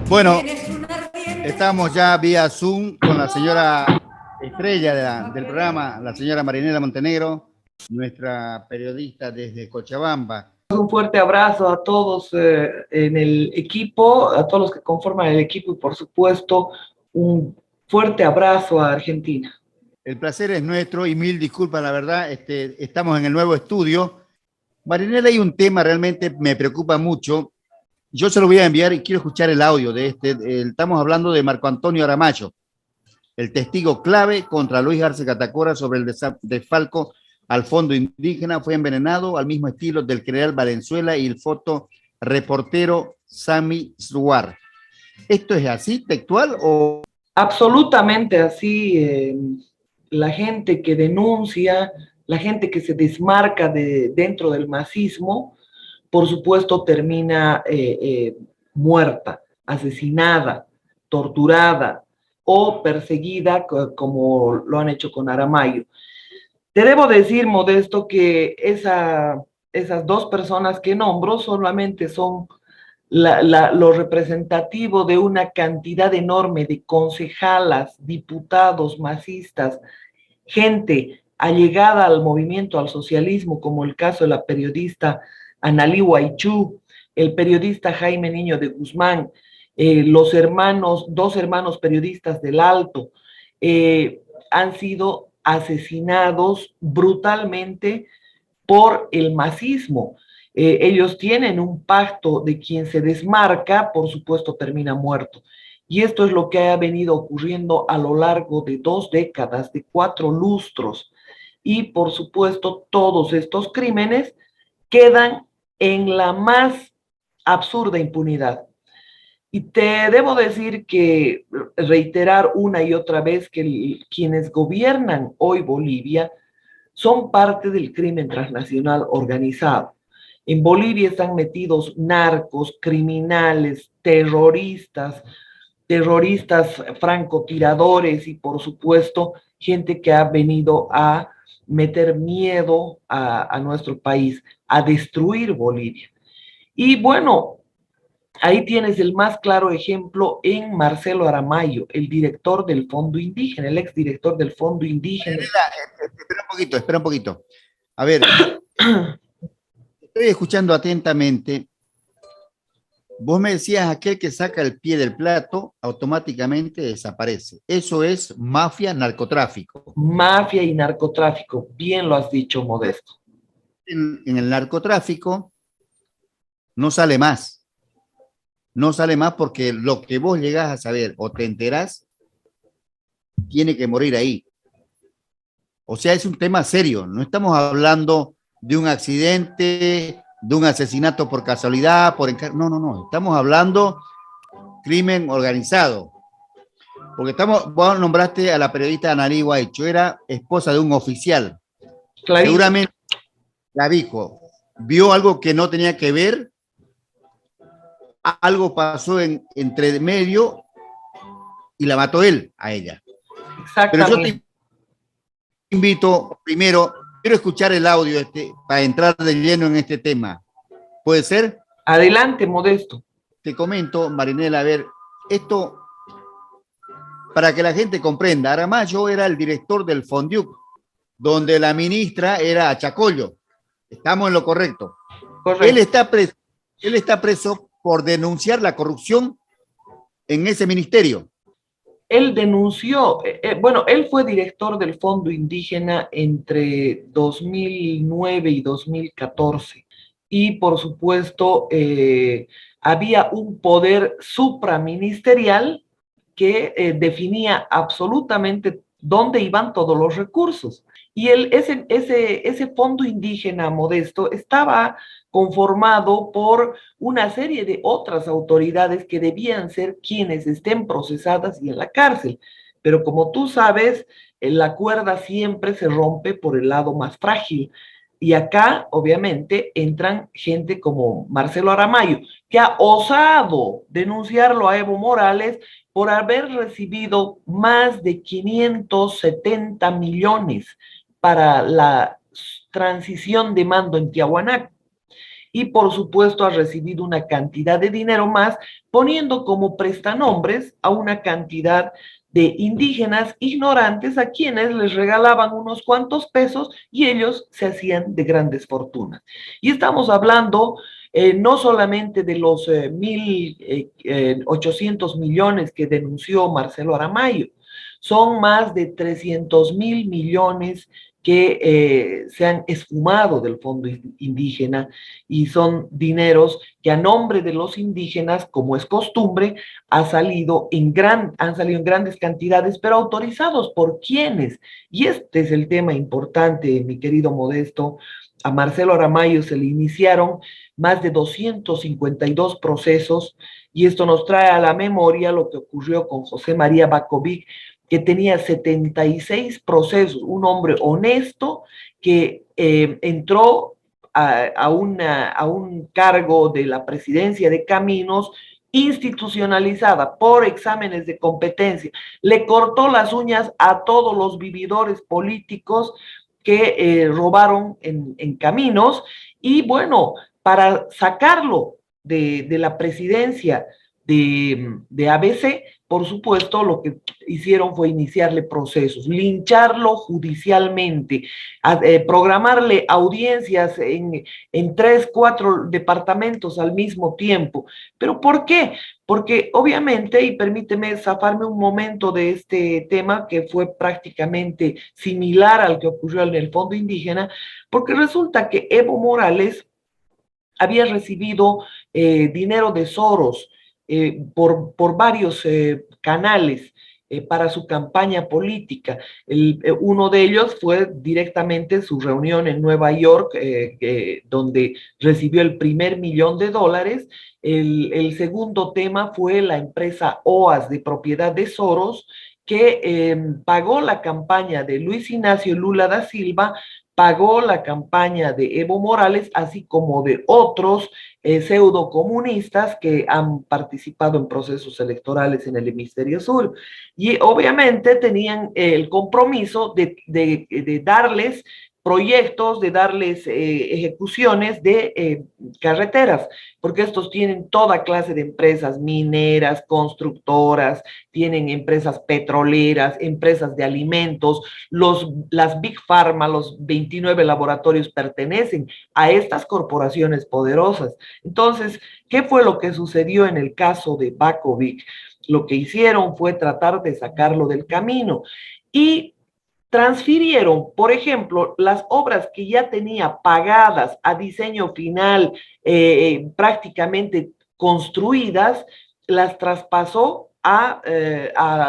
Bueno, estamos ya vía Zoom con la señora estrella del programa, la señora Marinela Montenegro, nuestra periodista desde Cochabamba. Un fuerte abrazo a todos en el equipo, a todos los que conforman el equipo y por supuesto un fuerte abrazo a Argentina. El placer es nuestro y mil disculpas, la verdad, estamos en el nuevo estudio. Marinela, hay un tema realmente me preocupa mucho. Yo se lo voy a enviar y quiero escuchar el audio de estamos hablando de Marco Antonio Aramayo, el testigo clave contra Luis Arce Catacora sobre el desfalco al fondo indígena. Fue envenenado al mismo estilo del general Valenzuela y el fotoreportero Sami Suar. ¿Esto es así, textual o...? Absolutamente así. La gente que denuncia, la gente que se desmarca dentro del masismo, por supuesto termina muerta, asesinada, torturada o perseguida, como lo han hecho con Aramayo. Te debo decir, Modesto, que esas dos personas que nombro solamente son lo representativo de una cantidad enorme de concejalas, diputados, masistas, gente allegada al movimiento, al socialismo, como el caso de la periodista Analí Guaychú, el periodista Jaime Niño de Guzmán, dos hermanos periodistas del Alto, han sido asesinados brutalmente por el masismo. Ellos tienen un pacto de quien se desmarca, por supuesto, termina muerto. Y esto es lo que ha venido ocurriendo a lo largo de 2 décadas, de 4 lustros. Y, por supuesto, todos estos crímenes quedan en la más absurda impunidad. Y te debo decir que, reiterar una y otra vez que quienes gobiernan hoy Bolivia son parte del crimen transnacional organizado. En Bolivia están metidos narcos, criminales, terroristas francotiradores y por supuesto gente que ha venido a meter miedo a nuestro país, a destruir Bolivia. Y bueno, ahí tienes el más claro ejemplo en Marcelo Aramayo, el director del Fondo Indígena, el exdirector del Fondo Indígena. Espera un poquito. A ver, estoy escuchando atentamente. Vos me decías, aquel que saca el pie del plato automáticamente desaparece. Eso es mafia, narcotráfico. Mafia y narcotráfico, bien lo has dicho, Modesto. En el narcotráfico no sale más. No sale más porque lo que vos llegás a saber o te enterás, tiene que morir ahí. O sea, es un tema serio. No estamos hablando de un accidente, de un asesinato por casualidad, no. Estamos hablando crimen organizado. Porque vos nombraste a la periodista Analí Guaychú, era esposa de un oficial. Clarito. Seguramente la dijo, vio algo que no tenía que ver, algo pasó entre medio y la mató él a ella. Exactamente. Pero yo te invito, primero, quiero escuchar el audio para entrar de lleno en este tema. ¿Puede ser? Adelante, Modesto. Te comento, Marinela, a ver, esto, para que la gente comprenda, Aramayo era el director del FONDIUC, donde la ministra era Chacollo. Estamos en lo correcto. Correcto. Él está preso por denunciar la corrupción en ese ministerio. Él denunció, bueno, él fue director del Fondo Indígena entre 2009 y 2014. Y por supuesto, había un poder supraministerial que definía absolutamente dónde iban todos los recursos. Y ese fondo indígena, Modesto, estaba conformado por una serie de otras autoridades que debían ser quienes estén procesadas y en la cárcel. Pero como tú sabes, la cuerda siempre se rompe por el lado más frágil. Y acá, obviamente, entran gente como Marcelo Aramayo, que ha osado denunciarlo a Evo Morales por haber recibido más de 570 millones para la transición de mando en Tiahuanaco. y por supuesto ha recibido una cantidad de dinero más, poniendo como prestanombres a una cantidad de indígenas ignorantes a quienes les regalaban unos cuantos pesos y ellos se hacían de grandes fortunas. Y estamos hablando no solamente de los 1.800 millones que denunció Marcelo Aramayo, son más de 300.000 millones que se han esfumado del fondo indígena y son dineros que a nombre de los indígenas, como es costumbre, han salido en grandes cantidades, pero autorizados por quienes. Y este es el tema importante, mi querido Modesto. A Marcelo Aramayo se le iniciaron más de 252 procesos y esto nos trae a la memoria lo que ocurrió con José María Bakovic, que tenía 76 procesos, un hombre honesto que entró a un cargo de la presidencia de Caminos institucionalizada por exámenes de competencia, le cortó las uñas a todos los vividores políticos que robaron en Caminos y bueno, para sacarlo de la presidencia de ABC, por supuesto, lo que hicieron fue iniciarle procesos, lincharlo judicialmente, programarle audiencias en 3, 4 departamentos al mismo tiempo. ¿Pero por qué? Porque obviamente, y permíteme zafarme un momento de este tema que fue prácticamente similar al que ocurrió en el Fondo Indígena, porque resulta que Evo Morales había recibido dinero de Soros por varios canales para su campaña política. Uno de ellos fue directamente su reunión en Nueva York, donde recibió el primer $1.000.000. El segundo tema fue la empresa OAS de propiedad de Soros, que pagó la campaña de Luis Ignacio Lula da Silva, pagó la campaña de Evo Morales, así como de otros pseudo comunistas que han participado en procesos electorales en el hemisferio sur. Y obviamente tenían el compromiso de darles proyectos, de darles ejecuciones de carreteras, porque estos tienen toda clase de empresas mineras, constructoras, tienen empresas petroleras, empresas de alimentos, las Big Pharma, los 29 laboratorios pertenecen a estas corporaciones poderosas. Entonces, ¿qué fue lo que sucedió en el caso de Bakovic? Lo que hicieron fue tratar de sacarlo del camino y transfirieron, por ejemplo, las obras que ya tenía pagadas a diseño final, prácticamente construidas, las traspasó a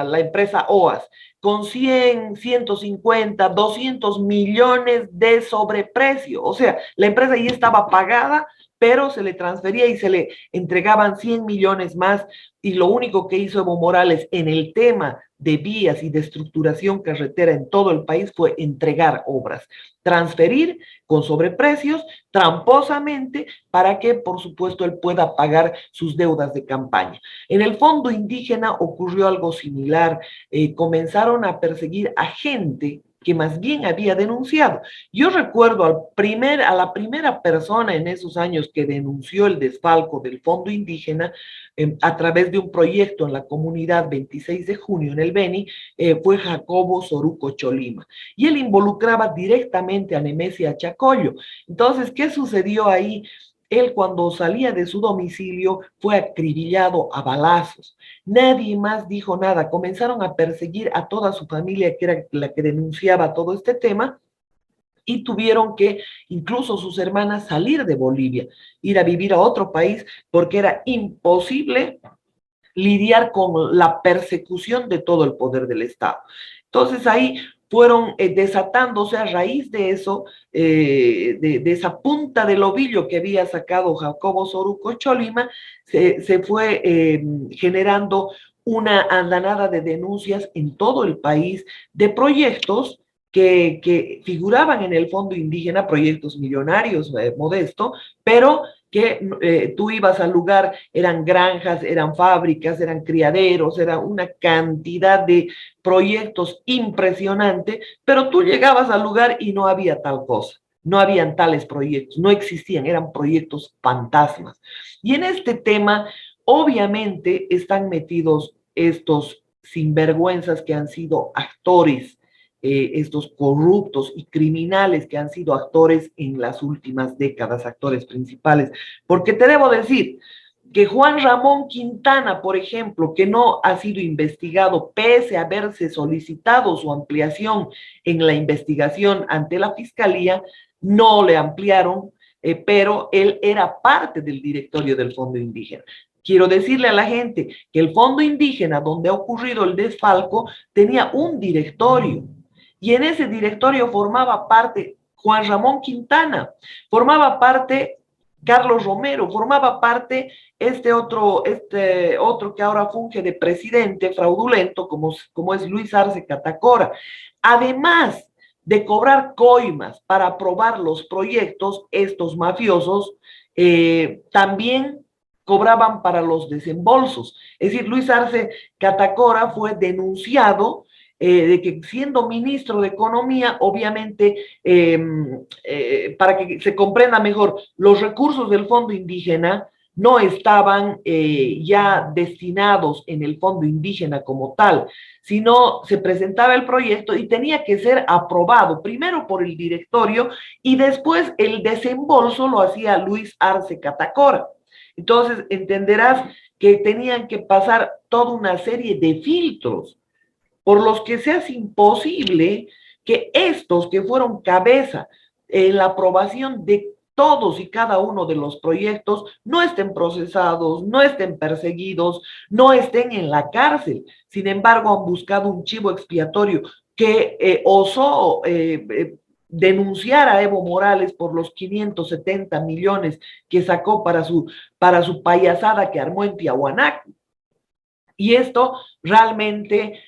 la empresa OAS con 100, 150, 200 millones de sobreprecio. O sea, la empresa ya estaba pagada, pero se le transfería y se le entregaban 100 millones más. Y lo único que hizo Evo Morales en el tema de vías y de estructuración carretera en todo el país fue entregar obras, transferir con sobreprecios, tramposamente, para que, por supuesto, él pueda pagar sus deudas de campaña. En el Fondo Indígena ocurrió algo similar. Comenzaron a perseguir a gente que más bien había denunciado. Yo recuerdo a la primera persona en esos años que denunció el desfalco del Fondo Indígena a través de un proyecto en la comunidad 26 de junio en el Beni, fue Jacobo Soruco Cholima. Y él involucraba directamente a Nemesia Chacollo. Entonces, ¿qué sucedió ahí? Él cuando salía de su domicilio fue acribillado a balazos. Nadie más dijo nada. Comenzaron a perseguir a toda su familia, que era la que denunciaba todo este tema, y tuvieron que, incluso sus hermanas, salir de Bolivia, ir a vivir a otro país, porque era imposible lidiar con la persecución de todo el poder del Estado. Entonces ahí fueron desatándose a raíz de eso, de esa punta del ovillo que había sacado Jacobo Soruco Cholima, se fue generando una andanada de denuncias en todo el país de proyectos que figuraban en el Fondo Indígena, proyectos millonarios, Modesto, pero que tú ibas al lugar, eran granjas, eran fábricas, eran criaderos, era una cantidad de proyectos impresionante, pero tú llegabas al lugar y no había tal cosa. no habían tales proyectos, no existían, eran proyectos fantasmas. Y en este tema, obviamente, están metidos estos sinvergüenzas que han sido actores, estos corruptos y criminales que han sido actores en las últimas décadas, actores principales. Porque te debo decir que Juan Ramón Quintana, por ejemplo, que no ha sido investigado pese a haberse solicitado su ampliación en la investigación ante la Fiscalía, no le ampliaron, pero él era parte del directorio del Fondo Indígena. Quiero decirle a la gente que el Fondo Indígena, donde ha ocurrido el desfalco, tenía un directorio y en ese directorio formaba parte Juan Ramón Quintana, formaba parte Carlos Romero, formaba parte este otro que ahora funge de presidente fraudulento, como es Luis Arce Catacora. Además de cobrar coimas para aprobar los proyectos, estos mafiosos también cobraban para los desembolsos. Es decir, Luis Arce Catacora fue denunciado de que siendo ministro de Economía, obviamente, para que se comprenda mejor, los recursos del Fondo Indígena no estaban ya destinados en el Fondo Indígena como tal, sino se presentaba el proyecto y tenía que ser aprobado primero por el directorio y después el desembolso lo hacía Luis Arce Catacora. Entonces, entenderás que tenían que pasar toda una serie de filtros por los que se hace imposible que estos que fueron cabeza en la aprobación de todos y cada uno de los proyectos no estén procesados, no estén perseguidos, no estén en la cárcel. Sin embargo, han buscado un chivo expiatorio que osó denunciar a Evo Morales por los 570 millones que sacó para su payasada que armó en Tiahuanaco. Y esto realmente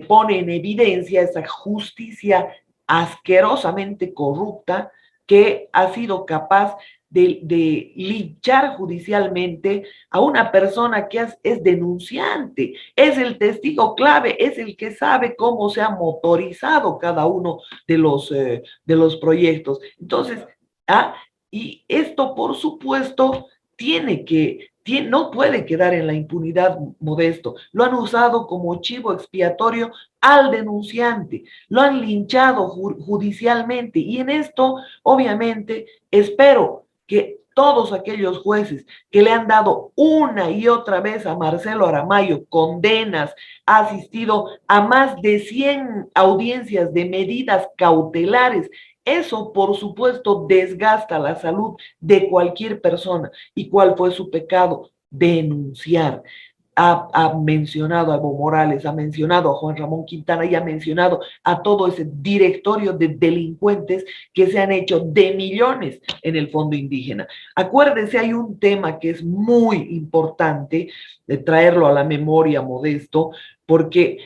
pone en evidencia esa justicia asquerosamente corrupta que ha sido capaz de linchar judicialmente a una persona que es denunciante, es el testigo clave, es el que sabe cómo se ha motorizado cada uno de los proyectos. Entonces, y esto, por supuesto, no puede quedar en la impunidad, Modesto. Lo han usado como chivo expiatorio al denunciante, lo han linchado judicialmente y en esto, obviamente, espero que todos aquellos jueces que le han dado una y otra vez a Marcelo Aramayo condenas, ha asistido a más de 100 audiencias de medidas cautelares. Eso, por supuesto, desgasta la salud de cualquier persona. ¿Y cuál fue su pecado? Denunciar. Ha mencionado a Evo Morales, ha mencionado a Juan Ramón Quintana y ha mencionado a todo ese directorio de delincuentes que se han hecho de millones en el Fondo Indígena. Acuérdense, hay un tema que es muy importante de traerlo a la memoria, Modesto, porque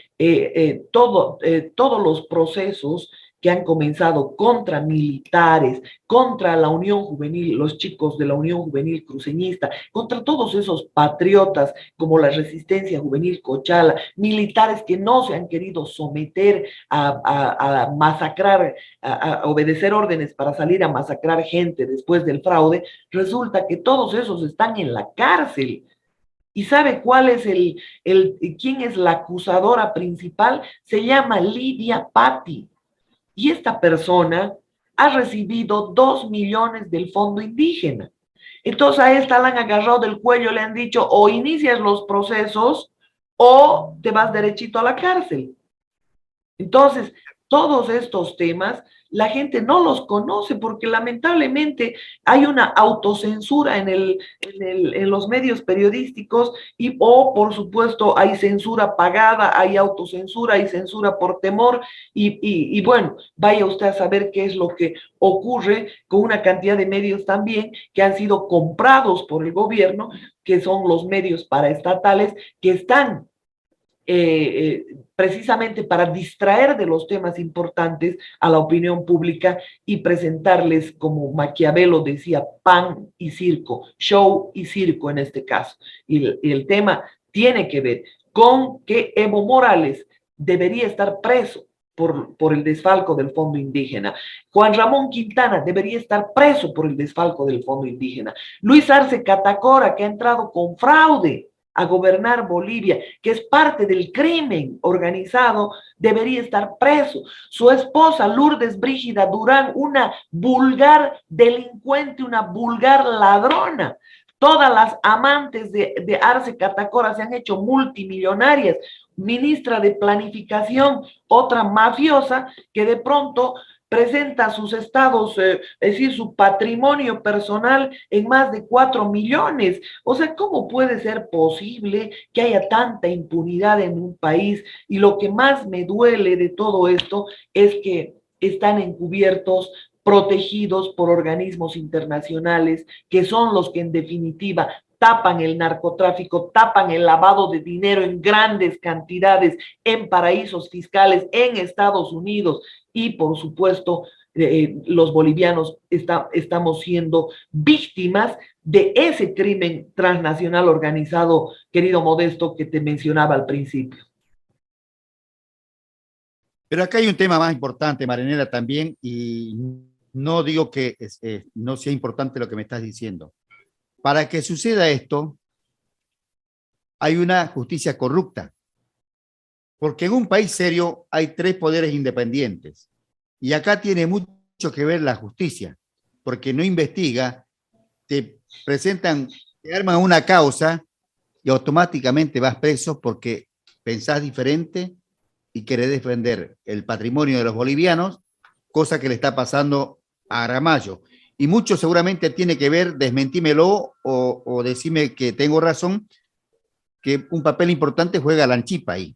todos los procesos que han comenzado contra militares, contra la Unión Juvenil, los chicos de la Unión Juvenil Cruceñista, contra todos esos patriotas como la Resistencia Juvenil Cochala, militares que no se han querido someter a masacrar, a obedecer órdenes para salir a masacrar gente después del fraude, resulta que todos esos están en la cárcel. ¿Y sabe cuál es quién es la acusadora principal? Se llama Lidia Patti. Y esta persona ha recibido 2 millones del Fondo Indígena. Entonces a esta la han agarrado del cuello, le han dicho o inicias los procesos o te vas derechito a la cárcel. Entonces, todos estos temas la gente no los conoce porque lamentablemente hay una autocensura en los medios periodísticos o por supuesto hay censura pagada, hay autocensura, hay censura por temor y bueno, vaya usted a saber qué es lo que ocurre con una cantidad de medios también que han sido comprados por el gobierno, que son los medios paraestatales que están precisamente para distraer de los temas importantes a la opinión pública y presentarles, como Maquiavelo decía, pan y circo, show y circo en este caso. Y el tema tiene que ver con que Evo Morales debería estar preso por el desfalco del Fondo Indígena. Juan Ramón Quintana debería estar preso por el desfalco del Fondo Indígena. Luis Arce Catacora, que ha entrado con fraude a gobernar Bolivia, que es parte del crimen organizado, debería estar preso. Su esposa, Lourdes Brígida Durán, una vulgar delincuente, una vulgar ladrona. Todas las amantes de Arce Catacora se han hecho multimillonarias. Ministra de Planificación, otra mafiosa, que de pronto presenta sus estados, es decir, su patrimonio personal en más de 4 millones. O sea, ¿cómo puede ser posible que haya tanta impunidad en un país? Y lo que más me duele de todo esto es que están encubiertos, protegidos por organismos internacionales, que son los que en definitiva tapan el narcotráfico, tapan el lavado de dinero en grandes cantidades en paraísos fiscales en Estados Unidos y por supuesto los bolivianos estamos siendo víctimas de ese crimen transnacional organizado, querido Modesto, que te mencionaba al principio. Pero acá hay un tema más importante, Marianela, también, y no digo que no sea importante lo que me estás diciendo. Para que suceda esto, hay una justicia corrupta, porque en un país serio hay 3 poderes independientes, y acá tiene mucho que ver la justicia, porque no investiga, te presentan, te arman una causa y automáticamente vas preso porque pensás diferente y querés defender el patrimonio de los bolivianos, cosa que le está pasando a Ramallo. Y mucho seguramente tiene que ver, desmentímelo o decime que tengo razón, que un papel importante juega la Anchipa ahí.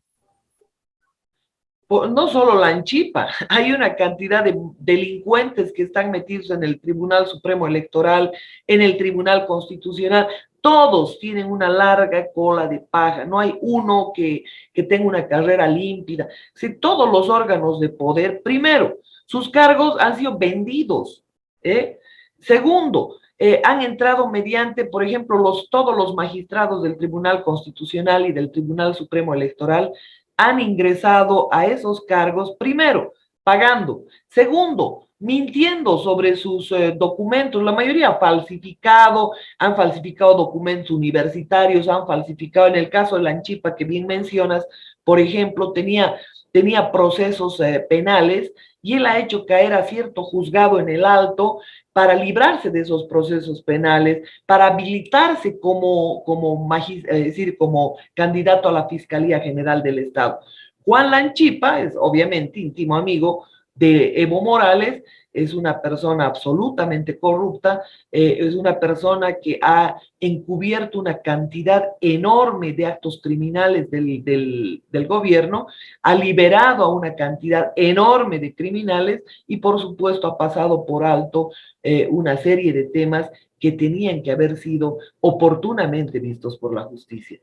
No solo la Anchipa, hay una cantidad de delincuentes que están metidos en el Tribunal Supremo Electoral, en el Tribunal Constitucional. Todos tienen una larga cola de paja, no hay uno que tenga una carrera límpida. Si todos los órganos de poder, primero, sus cargos han sido vendidos. Segundo, han entrado mediante, por ejemplo, todos los magistrados del Tribunal Constitucional y del Tribunal Supremo Electoral han ingresado a esos cargos, primero, pagando, segundo, mintiendo sobre sus documentos, la mayoría han falsificado documentos universitarios, han falsificado, en el caso de la Anchipa que bien mencionas, por ejemplo, tenía procesos penales y él ha hecho caer a cierto juzgado en el Alto para librarse de esos procesos penales, para habilitarse es decir, como candidato a la Fiscalía General del Estado. Juan Lanchipa es obviamente íntimo amigo de Evo Morales, es una persona absolutamente corrupta, es una persona que ha encubierto una cantidad enorme de actos criminales del gobierno, ha liberado a una cantidad enorme de criminales y por supuesto ha pasado por alto una serie de temas que tenían que haber sido oportunamente vistos por la justicia,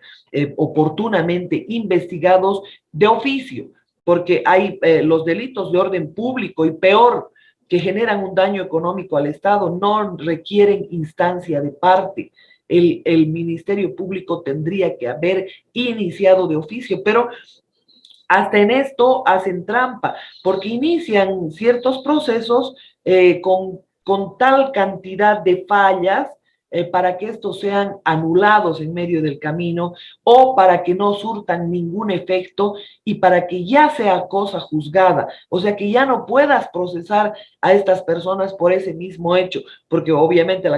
oportunamente investigados de oficio, porque hay los delitos de orden público y peor, que generan un daño económico al Estado, no requieren instancia de parte. El Ministerio Público tendría que haber iniciado de oficio, pero hasta en esto hacen trampa, porque inician ciertos procesos con tal cantidad de fallas para que estos sean anulados en medio del camino o para que no surtan ningún efecto y para que ya sea cosa juzgada, o sea que ya no puedas procesar a estas personas por ese mismo hecho, porque obviamente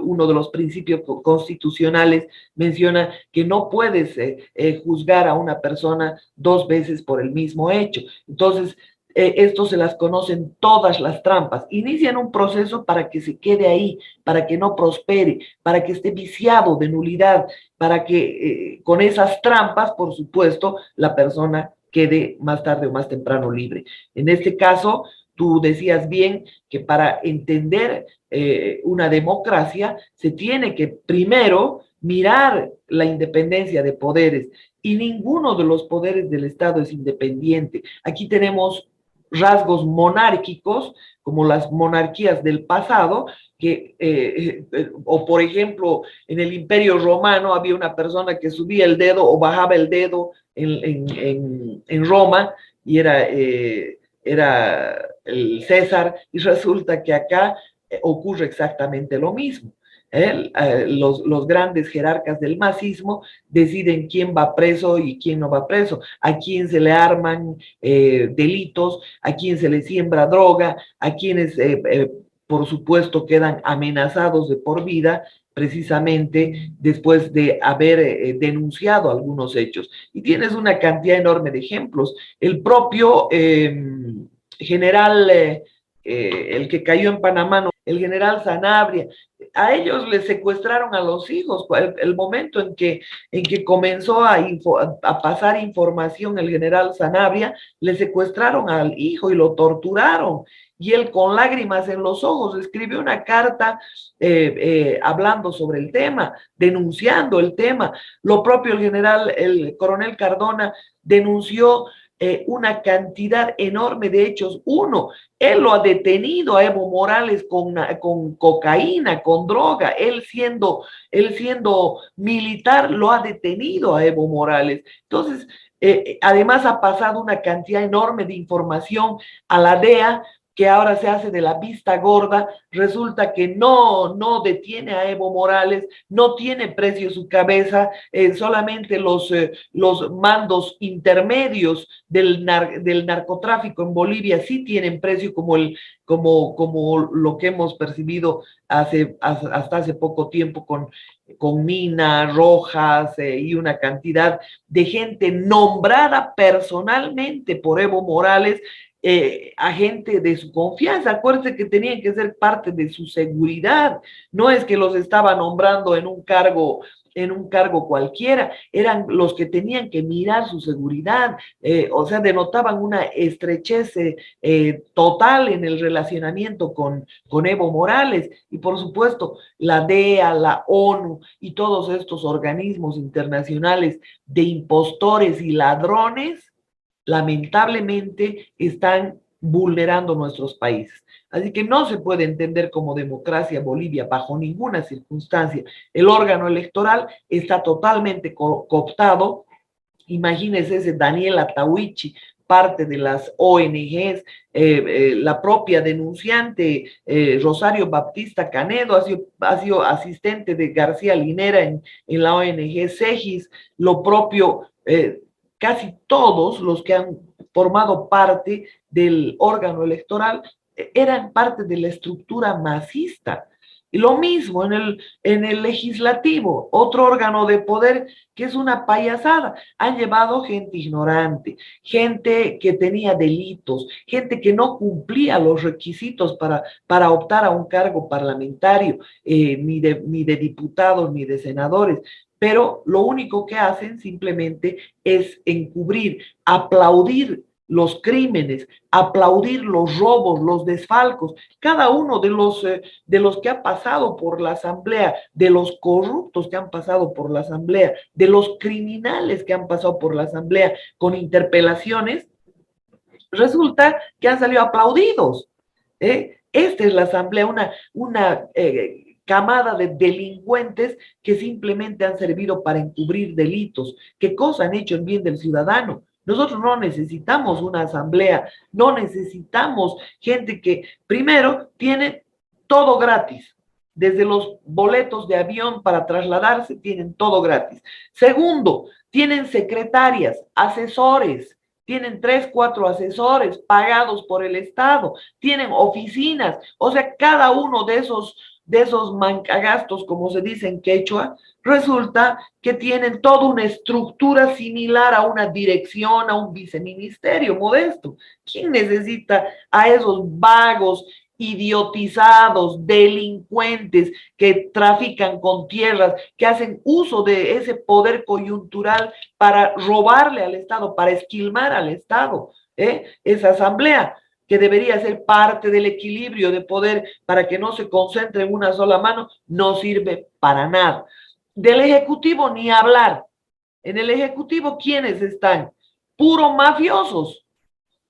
uno de los principios constitucionales menciona que no puedes juzgar a una persona 2 veces por el mismo hecho. Entonces, esto se las conocen todas las trampas. Inician un proceso para que se quede ahí, para que no prospere, para que esté viciado de nulidad, para que con esas trampas, por supuesto, la persona quede más tarde o más temprano libre. En este caso, tú decías bien que para entender una democracia se tiene que primero mirar la independencia de poderes y ninguno de los poderes del Estado es independiente. Aquí tenemos rasgos monárquicos, como las monarquías del pasado, o por ejemplo, en el Imperio Romano había una persona que subía el dedo o bajaba el dedo en Roma y era el César, y resulta que acá ocurre exactamente lo mismo. Los grandes jerarcas del masismo deciden quién va preso y quién no va preso, a quién se le arman delitos, a quién se le siembra droga, a quienes, por supuesto, quedan amenazados de por vida precisamente después de haber denunciado algunos hechos. Y tienes una cantidad enorme de ejemplos. El propio general, el que cayó en Panamá, ¿no? El general Sanabria, a ellos les secuestraron a los hijos. El momento en que comenzó a pasar información el general Sanabria, le secuestraron al hijo y lo torturaron. Y él con lágrimas en los ojos escribió una carta hablando sobre el tema, denunciando el tema. Lo propio el coronel Cardona denunció una cantidad enorme de hechos. Uno, él lo ha detenido a Evo Morales con cocaína, con droga. Él siendo militar, lo ha detenido a Evo Morales. Entonces, además ha pasado una cantidad enorme de información a la DEA, que ahora se hace de la vista gorda. Resulta que no detiene a Evo Morales, no tiene precio su cabeza, solamente los mandos intermedios del narcotráfico en Bolivia sí tienen precio como lo que hemos percibido hasta hace poco tiempo con Mina, Rojas y una cantidad de gente nombrada personalmente por Evo Morales, agente de su confianza. Acuérdense que tenían que ser parte de su seguridad, no es que los estaba nombrando en un cargo cualquiera, eran los que tenían que mirar su seguridad, o sea, denotaban una estrechez total en el relacionamiento con Evo Morales. Y por supuesto, la DEA, la ONU y todos estos organismos internacionales de impostores y ladrones lamentablemente están vulnerando nuestros países. Así que no se puede entender como democracia Bolivia bajo ninguna circunstancia. El órgano electoral está totalmente cooptado. Imagínense ese Daniel Atahuichi, parte de las ONGs, la propia denunciante Rosario Baptista Canedo ha sido asistente de García Linera en la ONG CEGIS, lo propio, casi todos los que han formado parte del órgano electoral eran parte de la estructura masista. Y lo mismo en el legislativo, otro órgano de poder que es una payasada. Han llevado gente ignorante, gente que tenía delitos, gente que no cumplía los requisitos para optar a un cargo parlamentario, ni de diputados ni de senadores. Pero lo único que hacen simplemente es encubrir, aplaudir los crímenes, aplaudir los robos, los desfalcos. Cada uno de los que ha pasado por la asamblea, de los corruptos que han pasado por la asamblea, de los criminales que han pasado por la asamblea con interpelaciones, resulta que han salido aplaudidos. Esta es la asamblea, una camada de delincuentes que simplemente han servido para encubrir delitos. ¿Qué cosa han hecho en bien del ciudadano? Nosotros no necesitamos una asamblea, no necesitamos gente que primero tiene todo gratis, desde los boletos de avión para trasladarse, tienen todo gratis. Segundo, tienen secretarias, asesores, tienen 3, 4 asesores pagados por el Estado, tienen oficinas, o sea, cada uno de esos mancagastos, como se dice en quechua, resulta que tienen toda una estructura similar a una dirección, a un viceministerio modesto. ¿Quién necesita a esos vagos, idiotizados, delincuentes que trafican con tierras, que hacen uso de ese poder coyuntural para robarle al Estado, para esquilmar al Estado? Esa asamblea que debería ser parte del equilibrio de poder para que no se concentre en una sola mano, no sirve para nada. Del Ejecutivo ni hablar. En el Ejecutivo, ¿quiénes están? Puro mafiosos.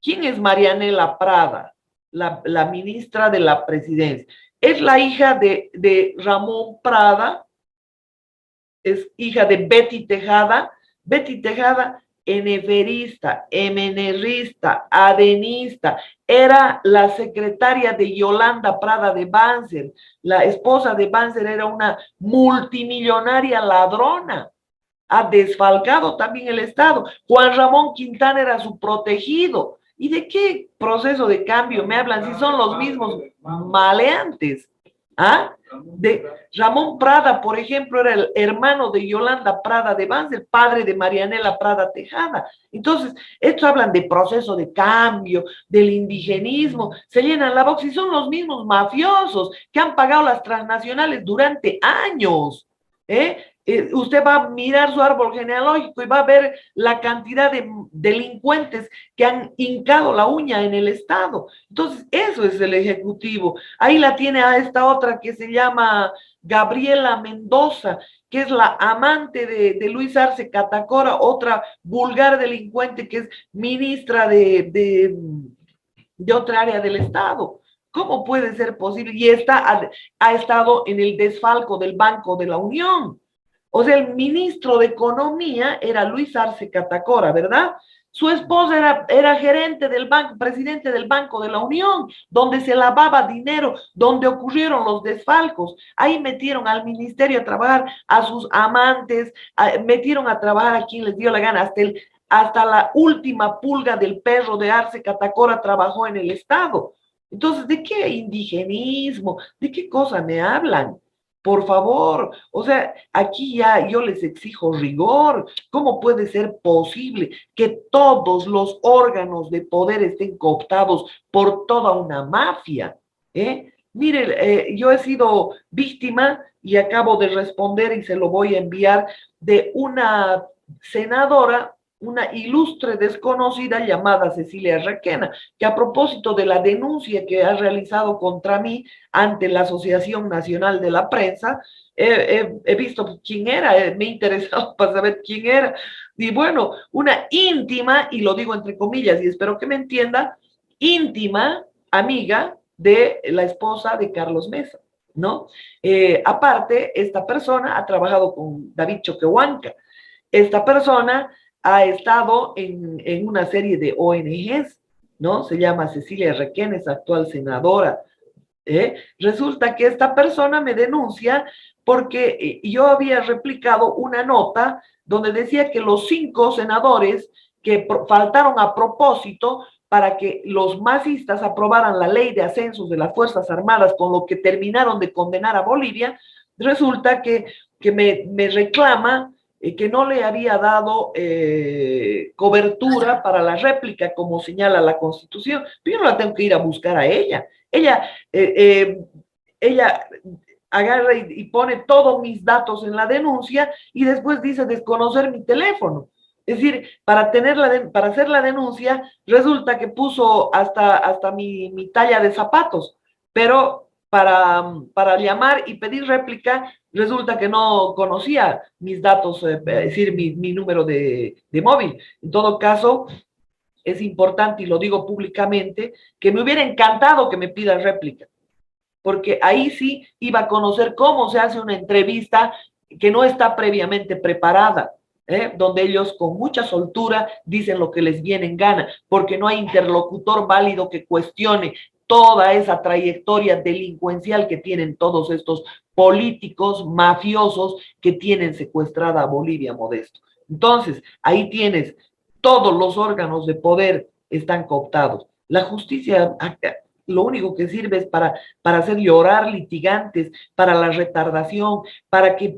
¿Quién es Marianela Prada, la ministra de la Presidencia? Es la hija de Ramón Prada, es hija de Betty Tejada. Betty Tejada eneferista, MNRista, adenista, era la secretaria de Yolanda Prada de Banzer. La esposa de Banzer era una multimillonaria ladrona. Ha desfalcado también el Estado. Juan Ramón Quintana era su protegido. ¿Y de qué proceso de cambio me hablan si son los mismos maleantes? ¿Ah? De Ramón Prada, por ejemplo, era el hermano de Yolanda Prada de Banzer, padre de Marianela Prada Tejada. Entonces, estos hablan de proceso de cambio, del indigenismo, se llenan la boca y son los mismos mafiosos que han pagado las transnacionales durante años. Usted va a mirar su árbol genealógico y va a ver la cantidad de delincuentes que han hincado la uña en el Estado. Entonces, eso es el Ejecutivo. Ahí la tiene a esta otra que se llama Gabriela Mendoza, que es la amante de Luis Arce Catacora, otra vulgar delincuente que es ministra de otra área del Estado. ¿Cómo puede ser posible? Y ha estado en el desfalco del Banco de la Unión. O sea, el ministro de Economía era Luis Arce Catacora, ¿verdad? Su esposa era gerente del banco, presidente del Banco de la Unión, donde se lavaba dinero, donde ocurrieron los desfalcos. Ahí metieron al ministerio a trabajar a sus amantes, metieron a trabajar a quien les dio la gana, hasta la última pulga del perro de Arce Catacora trabajó en el Estado. Entonces, ¿de qué indigenismo? ¿De qué cosa me hablan? Por favor, o sea, aquí ya yo les exijo rigor. ¿Cómo puede ser posible que todos los órganos de poder estén cooptados por toda una mafia? Mire, yo he sido víctima y acabo de responder y se lo voy a enviar de una senadora, una ilustre desconocida llamada Cecilia Requena, que a propósito de la denuncia que ha realizado contra mí ante la Asociación Nacional de la Prensa, he visto quién era, me he interesado para saber quién era. Y bueno, una íntima, y lo digo entre comillas y espero que me entienda, íntima amiga de la esposa de Carlos Mesa, ¿no? Aparte, esta persona ha trabajado con David Choquehuanca. Esta persona ha estado en una serie de ONGs, ¿no? Se llama Cecilia Requenes, actual senadora. Resulta que esta persona me denuncia porque yo había replicado una nota donde decía que los 5 senadores que faltaron a propósito para que los masistas aprobaran la ley de ascensos de las Fuerzas Armadas, con lo que terminaron de condenar a Bolivia, resulta que me reclama que no le había dado cobertura para la réplica, como señala la Constitución. Pero yo no la tengo que ir a buscar a ella. Ella agarra y pone todos mis datos en la denuncia y después dice desconocer mi teléfono. Es decir, para hacer la denuncia, resulta que puso hasta mi talla de zapatos, pero para llamar y pedir réplica, resulta que no conocía mis datos, es decir, mi número de móvil. En todo caso, es importante, y lo digo públicamente, que me hubiera encantado que me pida réplica, porque ahí sí iba a conocer cómo se hace una entrevista que no está previamente preparada, donde ellos con mucha soltura dicen lo que les viene en gana, porque no hay interlocutor válido que cuestione toda esa trayectoria delincuencial que tienen todos estos políticos mafiosos que tienen secuestrada a Bolivia, Modesto. Entonces, ahí tienes, todos los órganos de poder están cooptados. La justicia lo único que sirve es para hacer llorar litigantes, para la retardación, para que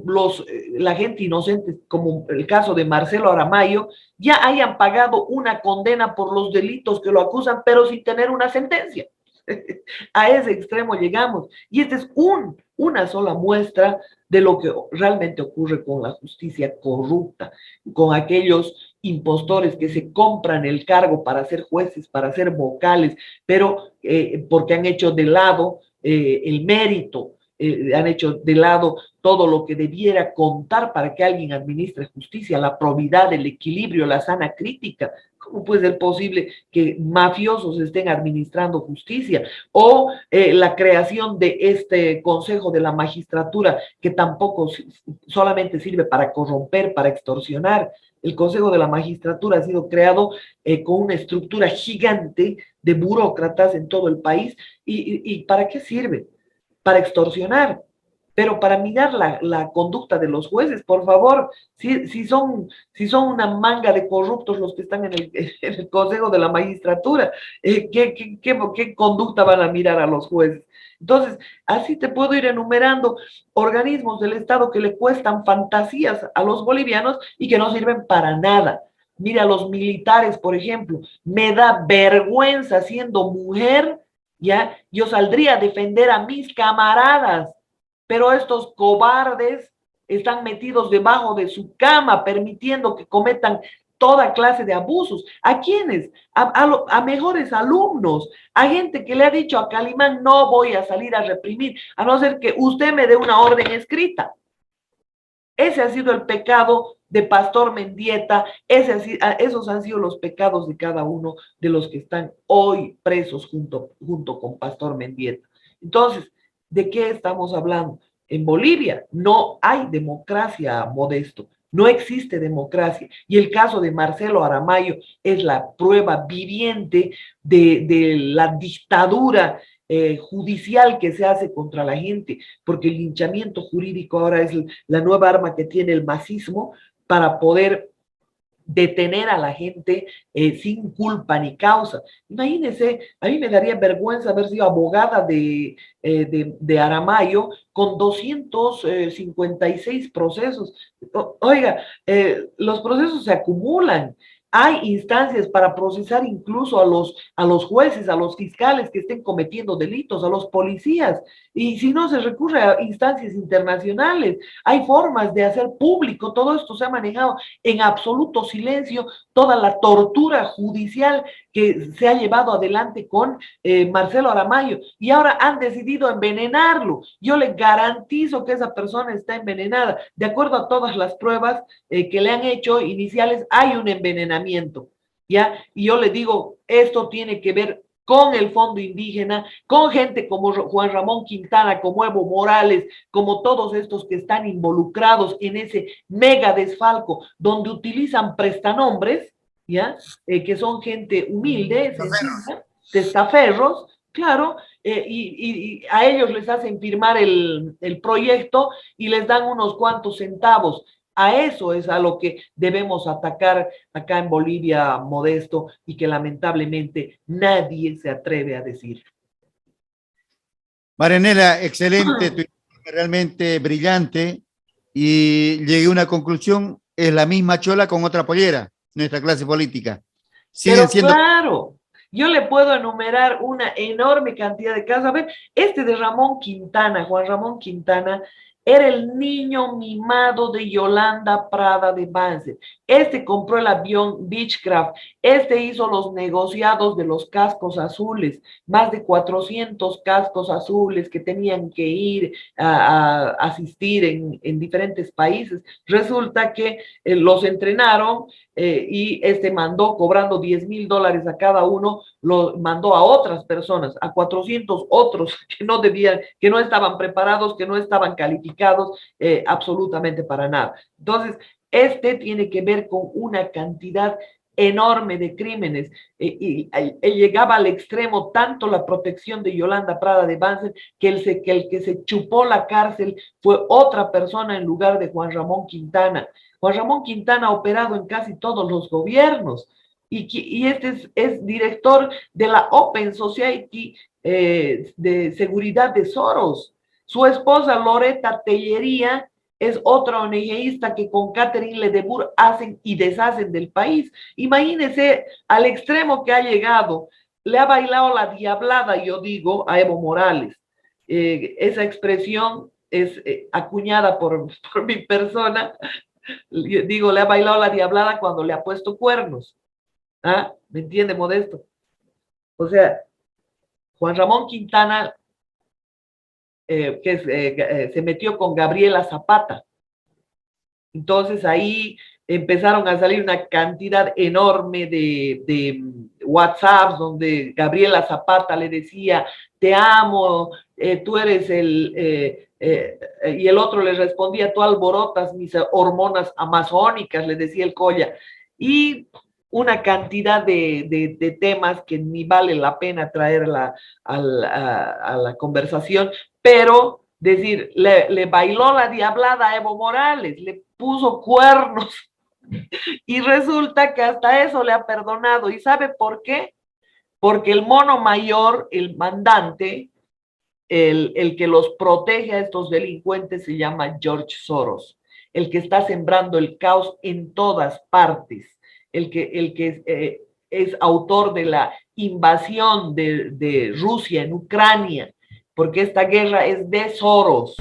la gente inocente, como el caso de Marcelo Aramayo, ya hayan pagado una condena por los delitos que lo acusan, pero sin tener una sentencia. A ese extremo llegamos. Y esta es una sola muestra de lo que realmente ocurre con la justicia corrupta, con aquellos impostores que se compran el cargo para ser jueces, para ser vocales, pero porque han hecho de lado el mérito, han hecho de lado todo lo que debiera contar para que alguien administre justicia, la probidad, el equilibrio, la sana crítica. ¿Cómo puede ser posible que mafiosos estén administrando justicia? O la creación de este Consejo de la Magistratura, que tampoco solamente sirve para corromper, para extorsionar. El Consejo de la Magistratura ha sido creado con una estructura gigante de burócratas en todo el país. ¿Y para qué sirve? Para extorsionar, pero para mirar la conducta de los jueces, por favor, si son una manga de corruptos los que están en el Consejo de la Magistratura, ¿qué conducta van a mirar a los jueces? Entonces, así te puedo ir enumerando organismos del Estado que le cuestan fantasías a los bolivianos y que no sirven para nada. Mira, los militares, por ejemplo, me da vergüenza siendo mujer, ¿ya? Yo saldría a defender a mis camaradas, pero estos cobardes están metidos debajo de su cama, permitiendo que cometan toda clase de abusos. ¿A quiénes? A mejores alumnos, a gente que le ha dicho a Calimán, no voy a salir a reprimir, a no ser que usted me dé una orden escrita. Ese ha sido el pecado de Pastor Mendieta, esos han sido los pecados de cada uno de los que están hoy presos junto con Pastor Mendieta. Entonces, ¿de qué estamos hablando? En Bolivia no hay democracia, Modesto, no existe democracia. Y el caso de Marcelo Aramayo es la prueba viviente de la dictadura judicial que se hace contra la gente, porque el linchamiento jurídico ahora es la nueva arma que tiene el masismo para poder detener a la gente sin culpa ni causa. Imagínense, a mí me daría vergüenza haber sido abogada de Aramayo con 256 procesos. Oiga, los procesos se acumulan. Hay instancias para procesar incluso a los jueces, a los fiscales que estén cometiendo delitos, a los policías. Y si no, se recurre a instancias internacionales. Hay formas de hacer público. Todo esto se ha manejado en absoluto silencio, toda la tortura judicial que se ha llevado adelante con Marcelo Aramayo, y ahora han decidido envenenarlo. Yo le garantizo que esa persona está envenenada. De acuerdo a todas las pruebas que le han hecho iniciales, hay un envenenamiento, ¿ya? Y yo le digo, esto tiene que ver con el fondo indígena, con gente como Juan Ramón Quintana, como Evo Morales, como todos estos que están involucrados en ese mega desfalco, donde utilizan prestanombres, ¿ya? Que son gente humilde, sencilla, testaferros, claro, y a ellos les hacen firmar el proyecto y les dan unos cuantos centavos. A eso es a lo que debemos atacar acá en Bolivia, Modesto, y que lamentablemente nadie se atreve a decir. Marianela, excelente, tu informe, realmente brillante, y llegué a una conclusión, es la misma chola con otra pollera, nuestra clase política. Siguen Pero siendo... claro, yo le puedo enumerar una enorme cantidad de casos. A ver, este de Ramón Quintana, Juan Ramón Quintana, era el niño mimado de Yolanda Prada de Banzer. Este compró el avión Beechcraft, este hizo los negociados de los cascos azules, más de 400 cascos azules que tenían que ir a asistir en diferentes países. Resulta que los entrenaron, y este mandó, cobrando $10,000 a cada uno, lo mandó a otras personas, a 400 otros que no debían, que no estaban preparados, que no estaban calificados absolutamente para nada. Entonces, este tiene que ver con una cantidad enorme de crímenes, y llegaba al extremo tanto la protección de Yolanda Prada de Banzer que el que se chupó la cárcel fue otra persona en lugar de Juan Ramón Quintana. Juan Ramón Quintana ha operado en casi todos los gobiernos, y este es director de la Open Society de Seguridad de Soros. Su esposa Loreta Tellería es otra ONGista que con Catherine Ledebur hacen y deshacen del país. Imagínense al extremo que ha llegado. Le ha bailado la diablada, yo digo, a Evo Morales. Esa expresión es acuñada por mi persona. Yo digo, le ha bailado la diablada cuando le ha puesto cuernos. ¿Ah? ¿Me entiende, Modesto? O sea, Juan Ramón Quintana, se metió con Gabriela Zapata. Entonces ahí empezaron a salir una cantidad enorme de WhatsApps donde Gabriela Zapata le decía, te amo, tú eres y el otro le respondía, tú alborotas mis hormonas amazónicas, le decía el Colla. Y una cantidad de temas que ni vale la pena traerla a la conversación, pero decir, le bailó la diablada a Evo Morales, le puso cuernos y resulta que hasta eso le ha perdonado. ¿Y sabe por qué? Porque el mono mayor, el mandante, el que los protege a estos delincuentes se llama George Soros, el que está sembrando el caos en todas partes, el que es autor de la invasión de Rusia en Ucrania, porque esta guerra es de Soros.